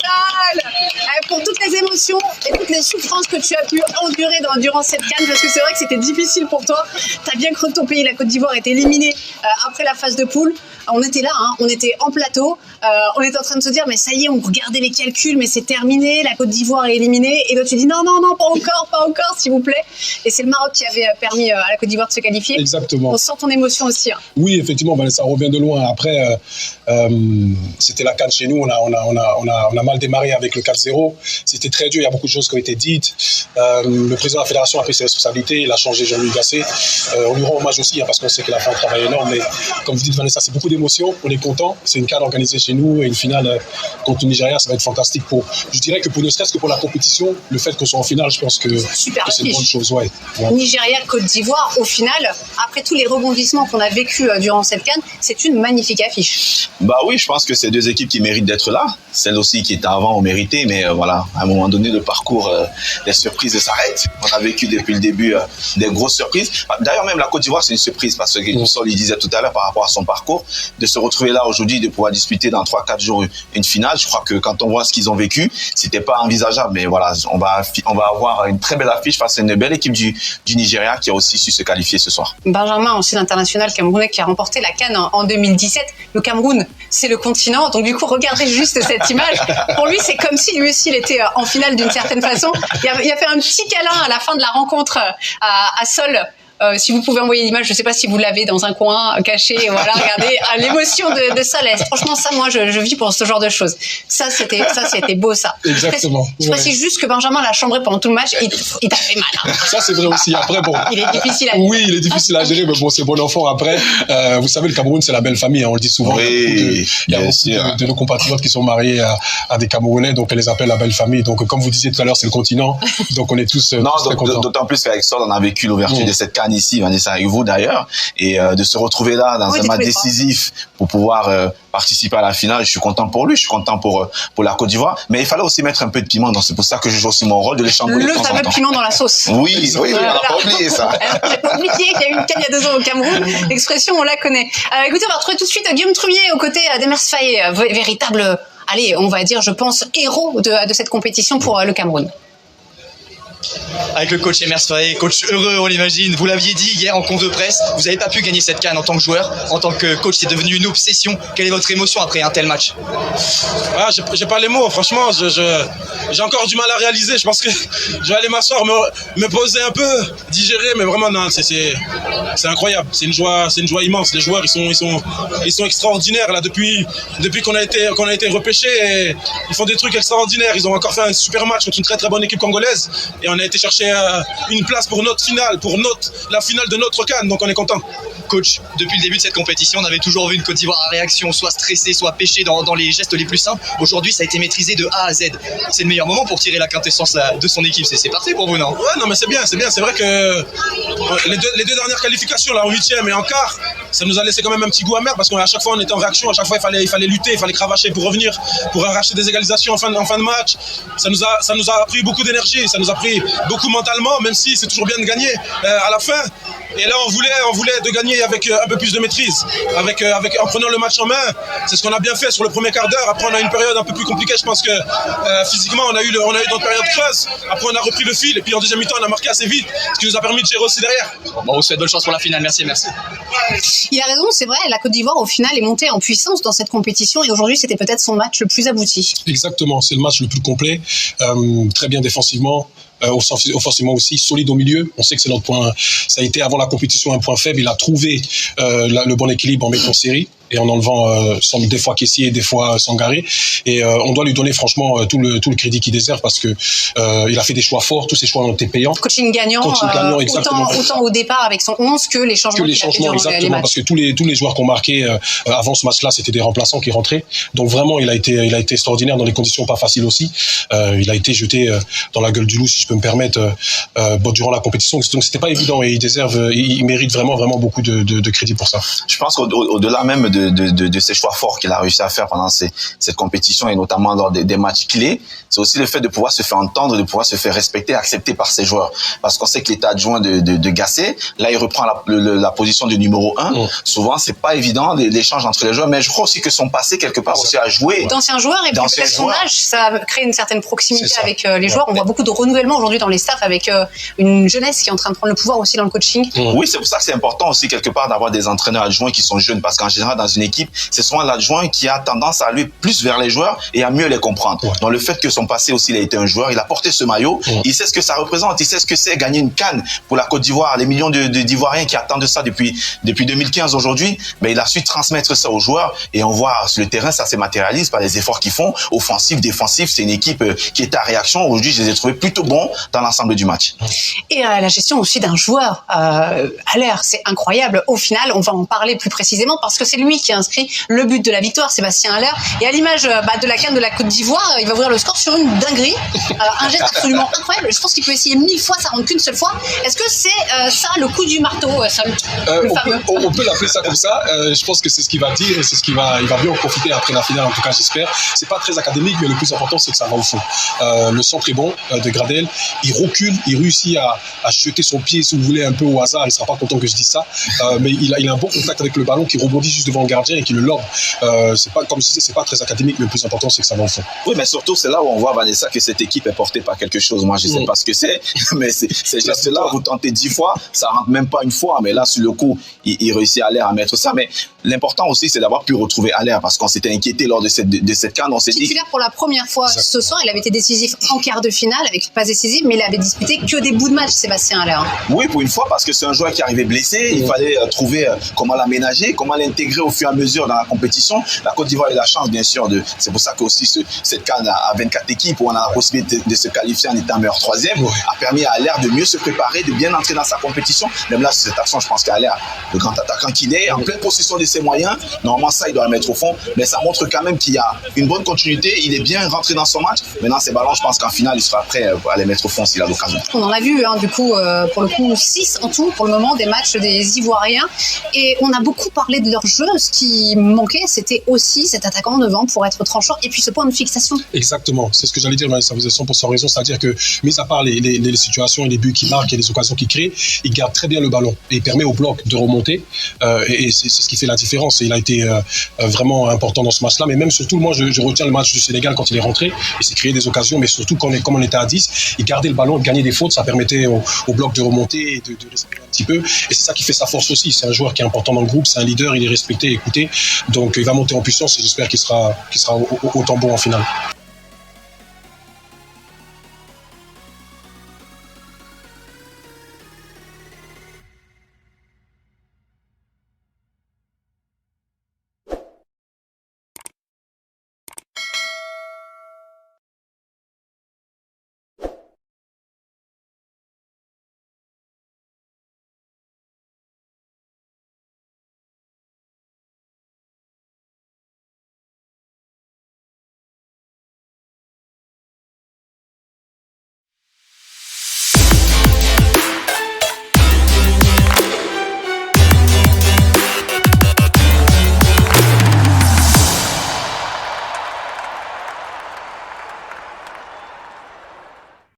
Charles, pour toutes les émotions et toutes les souffrances que tu as pu endurer durant cette CAN, parce que c'est vrai que c'était difficile pour toi. Tu as bien cru que ton pays, la Côte d'Ivoire, était éliminé après la phase de poule. On était là, hein, on était en plateau, on était en train de se dire mais ça y est, on regardait les calculs, mais c'est terminé, la Côte d'Ivoire est éliminée. Et toi tu dis non, pas encore, s'il vous plaît. Et c'est le Maroc qui avait permis à la Côte d'Ivoire de se qualifier. Exactement. On sent ton émotion aussi. Hein. Oui, effectivement, Vanessa, on revient de loin. Après, c'était la CAN chez nous, on a mal démarré avec le 4-0. C'était très dur, il y a beaucoup de choses qui ont été dites. Le président de la fédération a pris ses responsabilités, il a changé Jean-Louis Gasset. On lui rend hommage aussi, hein, parce qu'on sait qu'il a fait un travail énorme. Mais comme vous dites, Vanessa, c'est beaucoup d'émotions, on est content. C'est une CAN organisée chez nous et une finale contre le Nigeria, ça va être fantastique. Je dirais que ne serait-ce que pour la compétition, le fait qu'on soit en finale, je pense que c'est une bonne chose. Ouais. Nigeria, Côte d'Ivoire, au final, après tous les rebondissements qu'on a vécu durant cette CAN, c'est une magnifique affiche. Bah oui, je pense que c'est deux équipes qui méritent d'être là. Celles aussi qui étaient avant ont mérité, mais voilà, à un moment donné, le parcours, les surprises s'arrêtent. On a vécu depuis le début des grosses surprises. D'ailleurs, même la Côte d'Ivoire, c'est une surprise parce que Sol, il disait tout à l'heure par rapport à son parcours, de se retrouver là aujourd'hui, de pouvoir disputer dans 3-4 jours une finale. Je crois que quand on voit ce qu'ils ont vécu, c'était pas envisageable, mais voilà, on va avoir une très belle affiche face à une belle équipe du Nigeria qui a aussi su se qualifier ce soir. Benjamin, ancien international camerounais qui a remporté la CAN en 2017. Le Cameroun, c'est le continent. Donc du coup, regardez juste cette image. Pour lui, c'est comme si lui aussi il était en finale d'une certaine façon. Il a fait un petit câlin à la fin de la rencontre à Sol. Si vous pouvez envoyer l'image, je ne sais pas si vous l'avez dans un coin caché, voilà, regardez l'émotion de Solès. Franchement, ça, moi, je vis pour ce genre de choses. Ça, c'était beau, ça. Exactement. Je précise juste que Benjamin l'a chambré pendant tout le match. Il t'a fait mal. Hein. Ça, c'est vrai aussi. Après, bon. Il est difficile à gérer. Oui, il est difficile à gérer, mais bon, c'est bon enfant. Après, vous savez, le Cameroun, c'est la belle famille. Hein, on le dit souvent. Oui, il y a beaucoup de nos compatriotes qui sont mariés à des Camerounais, donc on les appelle la belle famille. Donc, comme vous disiez tout à l'heure, c'est le continent. Donc, on est tous très contents. D'autant plus qu'avec Sol, on a vécu l'ouverture de cette CAN ici, Vanessa, avec vous d'ailleurs, et de se retrouver là dans un match décisif pour pouvoir participer à la finale. Je suis content pour lui, je suis content pour la Côte d'Ivoire, mais il fallait aussi mettre un peu de piment, donc c'est pour ça que je joue aussi mon rôle de les chambouler de temps en temps. Le fameux piment dans la sauce. Oui, on n'a pas oublié ça. On n'a pas oublié qu'il y a eu une CAN il y a 2 ans au Cameroun. L'expression, on la connaît. Écoutez, on va retrouver tout de suite Guillaume Truyer aux côtés d'Emers Faé, véritable, allez, on va dire, je pense, héros de cette compétition pour le Cameroun. Avec le coach Emers Faé, coach heureux, on l'imagine. Vous l'aviez dit hier en conf de presse, vous n'avez pas pu gagner cette CAN en tant que joueur. En tant que coach, c'est devenu une obsession. Quelle est votre émotion après un tel match? J'ai pas les mots, franchement, j'ai encore du mal à réaliser. Je pense que je vais aller m'asseoir, me poser un peu, digérer, mais vraiment, non, c'est incroyable. C'est une joie immense. Les joueurs, ils sont extraordinaires là depuis qu'on a été repêchés. Ils font des trucs extraordinaires. Ils ont encore fait un super match contre une très très bonne équipe congolaise. Et on a été chercher une place pour notre finale, la finale de notre CAN, donc on est content. Coach, depuis le début de cette compétition, on avait toujours vu une Côte d'Ivoire à réaction, soit stressée, soit pêchée dans les gestes les plus simples. Aujourd'hui, ça a été maîtrisé de A à Z. C'est le meilleur moment pour tirer la quintessence de son équipe. C'est parfait pour vous, non? Ouais, non, mais c'est bien. C'est vrai que les deux dernières qualifications, là, en 8e et en quart, ça nous a laissé quand même un petit goût amer parce qu'à chaque fois, on était en réaction. À chaque fois, il fallait lutter, il fallait cravacher pour revenir, pour arracher des égalisations en fin de match. Ça nous a pris beaucoup d'énergie, ça nous a pris beaucoup mentalement, même si c'est toujours bien de gagner à la fin. Et là, on voulait de gagner avec un peu plus de maîtrise, en prenant le match en main. C'est ce qu'on a bien fait sur le premier quart d'heure. Après, on a eu une période un peu plus compliquée. Je pense que physiquement, on a eu notre période creuse. Après, on a repris le fil. Et puis, en deuxième mi-temps, on a marqué assez vite, ce qui nous a permis de gérer aussi derrière. Bon, on vous souhaite bonne chance pour la finale. Merci. Il a raison, c'est vrai. La Côte d'Ivoire, au final, est montée en puissance dans cette compétition. Et aujourd'hui, c'était peut-être son match le plus abouti. Exactement, c'est le match le plus complet. Très bien défensivement. Offensivement aussi, solide au milieu. On sait que c'est notre point. Ça a été avant la compétition un point faible. Il a trouvé le bon équilibre en mettant série et en enlevant des fois Kessié, des fois Sangaré. Et on doit lui donner franchement tout le crédit qu'il déserve parce que il a fait des choix forts. Tous ses choix ont été payants. Coaching gagnant, exactement. autant au départ avec son 11 que les changements qu'il a fait durant les matchs. Parce que tous les joueurs qu'on marqué avant ce match-là, c'était des remplaçants qui rentraient. Donc vraiment, il a été extraordinaire dans des conditions pas faciles aussi. Il a été jeté dans la gueule du loup, si je peux me permettre, durant la compétition. Donc c'était pas évident et il mérite vraiment beaucoup de crédit pour ça. Je pense qu'au-delà même de ces choix forts qu'il a réussi à faire pendant cette compétition et notamment lors des matchs clés, c'est aussi le fait de pouvoir se faire entendre, de pouvoir se faire respecter, accepter par ses joueurs. Parce qu'on sait que l'état adjoint de Gasset, là, il reprend la position du numéro 1. Souvent, c'est pas évident l'échange entre les joueurs, mais je crois aussi que son passé, quelque part, aussi a joué. D'anciens joueurs et puis peut-être son âge, ça crée une certaine proximité avec les joueurs. On voit beaucoup de renouvellement aujourd'hui dans les staffs avec une jeunesse qui est en train de prendre le pouvoir aussi dans le coaching. Oui, c'est pour ça que c'est important aussi, quelque part, d'avoir des entraîneurs adjoints qui sont jeunes, parce qu'en général, dans une équipe, c'est souvent l'adjoint qui a tendance à aller plus vers les joueurs et à mieux les comprendre. Donc, le fait que son passé aussi, il a été un joueur, il a porté ce maillot, il sait ce que ça représente, il sait ce que c'est gagner une CAN pour la Côte d'Ivoire, les millions d'Ivoiriens qui attendent ça depuis 2015 aujourd'hui, mais il a su transmettre ça aux joueurs et on voit sur le terrain, ça se matérialise par les efforts qu'ils font, offensifs, défensifs, c'est une équipe qui est à réaction. Aujourd'hui, je les ai trouvés plutôt bons dans l'ensemble du match. Et la gestion aussi d'un joueur Haller, c'est incroyable. Au final, on va en parler plus précisément parce que c'est lui qui a inscrit le but de la victoire, Sébastien Haller. Et à l'image de la CAN de la Côte d'Ivoire, il va ouvrir le score sur une dinguerie, un geste absolument incroyable. Je pense qu'il peut essayer 1000 fois, ça rentre qu'une seule fois. Est-ce que c'est ça le coup du marteau, Sol, le fameux? On peut l'appeler ça comme ça. Je pense que c'est ce qu'il va dire et c'est ce qu'il va, il va bien en profiter après la finale. En tout cas, j'espère. C'est pas très académique, mais le plus important, c'est que ça va au fond. Le centre est bon de Gradel. Il recule, il réussit à jeter son pied, si vous voulez, un peu au hasard. Il sera pas content que je dise ça, mais il a un bon contact avec le ballon qui rebondit juste devant le gardien et qui le lobe. C'est pas, comme je disais, c'est pas très académique, mais le plus important, c'est que ça va au fond. Oui, mais surtout, c'est là où on voit, Vanessa, que cette équipe est portée par quelque chose. Moi, je sais pas ce que c'est, mais ces gestes-là, vous tentez 10 fois, ça rentre même pas une fois, mais là, sur le coup, il réussit à l'air à mettre ça. Mais l'important aussi, c'est d'avoir pu retrouver Haller parce qu'on s'était inquiété lors de cette CAN. On s'est dit. Titulaire pour la première fois ce soir, il avait été décisif en quart de finale avec une passe décisive, mais il avait disputé que des bouts de match, Sébastien Haller. Oui, pour une fois, parce que c'est un joueur qui arrivait blessé. Il fallait trouver comment l'aménager, comment l'intégrer au fur et à mesure dans la compétition. La Côte d'Ivoire a eu la chance, bien sûr, c'est pour ça que aussi cette CAN à 24 équipes où on a la possibilité de se qualifier en étant meilleur troisième, a permis à Haller de mieux se préparer, de bien entrer dans sa compétition. Même là, sur cette action, je pense qu'Haller, le grand attaquant qu'il est, en pleine possession de ses moyens, normalement ça, il doit le mettre au fond, mais ça montre quand même qu'il y a une bonne continuité, il est bien rentré dans son match. Maintenant, ces ballons, je pense qu'en finale, il sera prêt à les mettre au fond s'il a l'occasion. On en a vu, du coup, pour le coup, 6 en tout, pour le moment, des matchs des Ivoiriens, et on a beaucoup parlé de leur jeu. Ce qui manquait, c'était aussi cet attaquant devant pour être tranchant, et puis ce point de fixation. Exactement, c'est ce que j'allais dire, mais ça vous a 100% raison, c'est-à-dire que, mis à part les situations et les buts qu'il marque et les occasions qu'il crée, il garde très bien le ballon et il permet au bloc de remonter, et c'est ce qui fait la différence. Et il a été vraiment important dans ce match-là, mais même surtout, moi, je retiens le match du Sénégal quand il est rentré, il s'est créé des occasions, mais surtout comme on était à 10, il gardait le ballon, il gagnait des fautes, ça permettait au bloc de remonter et de respirer un petit peu, et c'est ça qui fait sa force aussi. C'est un joueur qui est important dans le groupe, c'est un leader, il est respecté, écouté, donc il va monter en puissance et j'espère qu'il sera autant bon en finale.